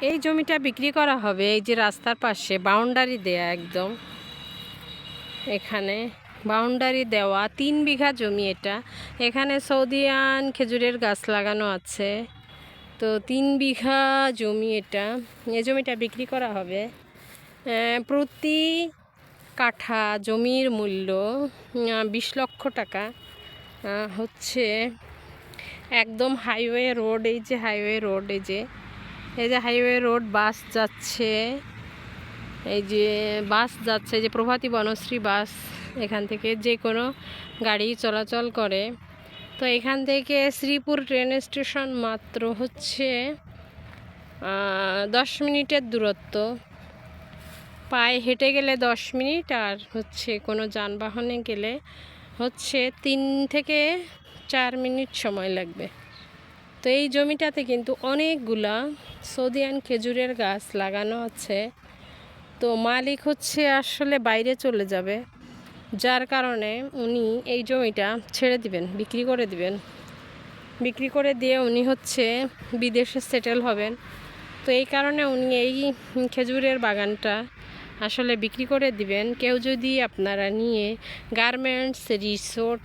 এই জমিটা বিক্রি করা হবে এই যে রাস্তার পাশে বাউন্ডারি দেয়া, একদম এখানে বাউন্ডারি দেওয়া 3 বিঘা জমি এটা। এখানে সৌদিয়ান খেজুরের গাছ লাগানো আছে। তো 3 বিঘা জমি এটা, এই জমিটা বিক্রি করা হবে। প্রতি কাঠা জমির মূল্য 20 লক্ষ টাকা হচ্ছে। একদম হাইওয়ে রোড, এই যে হাইওয়ে রোড, এই যে হাইওয়ে রোড, বাস যাচ্ছে, এই যে বাস যাচ্ছে, যে প্রভাতী বনশ্রী বাস, এখান থেকে যে কোনো গাড়ি চলাচল করে। তো এখান থেকে শ্রীপুর ট্রেন স্টেশন মাত্র হচ্ছে 10 মিনিটের দূরত্ব। পায়ে হেঁটে গেলে 10 মিনিট, আর হচ্ছে কোনো যানবাহনে গেলে হচ্ছে 3 থেকে 4 মিনিট সময় লাগবে। তো এই জমিটাতে কিন্তু অনেকগুলা সৌদিয়ান খেজুরের গাছ লাগানো আছে। তো মালিক হচ্ছে আসলে বাইরে চলে যাবে, যার কারণে উনি এই জমিটা ছেড়ে দিবেন, বিক্রি করে দিবেন। বিক্রি করে দিয়ে উনি হচ্ছে বিদেশে সেটেল হবেন। তো এই কারণে উনি এই খেজুরের বাগানটা আসলে বিক্রি করে দিবেন। কেউ যদি আপনারা নিয়ে গার্মেন্টস, রিসোর্ট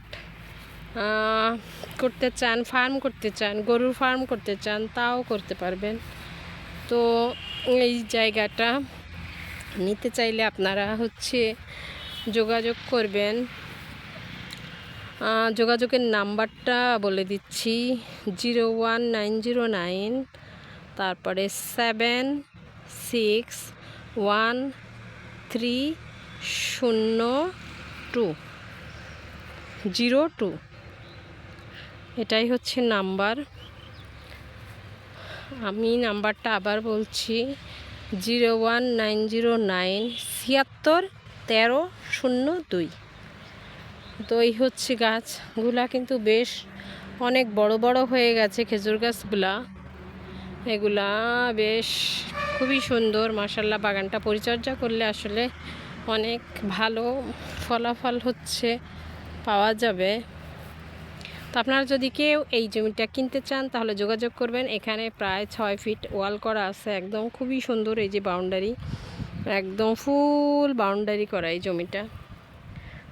করতে চান, ফার্ম করতে চান, গরুর ফার্ম করতে চান, তাও করতে পারবেন। তো এই জায়গাটা নিতে চাইলে আপনারা হচ্ছে যোগাযোগ করবেন। যোগাযোগের নাম্বারটা বলে দিচ্ছি, 01909 তারপরে 76130202, এটাই হচ্ছে নাম্বার। আমি নাম্বারটা আবার বলছি, 01909 761302। তো এই হচ্ছে গাছগুলা কিন্তু বেশ অনেক বড় বড় হয়ে গেছে খেজুর গাছগুলা। এগুলা বেশ খুবই সুন্দর, মাশাআল্লাহ। বাগানটা পরিচর্যা করলে আসলে অনেক ভালো ফলাফল হচ্ছে পাওয়া যাবে। তো আপনারা যদি কেউ এই জমিটা কিনতে চান তাহলে যোগাযোগ করবেন। এখানে প্রায় 6 ফিট ওয়াল করা আছে, একদম খুবই সুন্দর। এই যে বাউন্ডারি, একদম ফুল বাউন্ডারি করা এই জমিটা।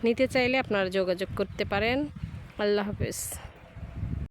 নিতে চাইলে আপনারা যোগাযোগ করতে পারেন। আল্লাহ হাফেজ।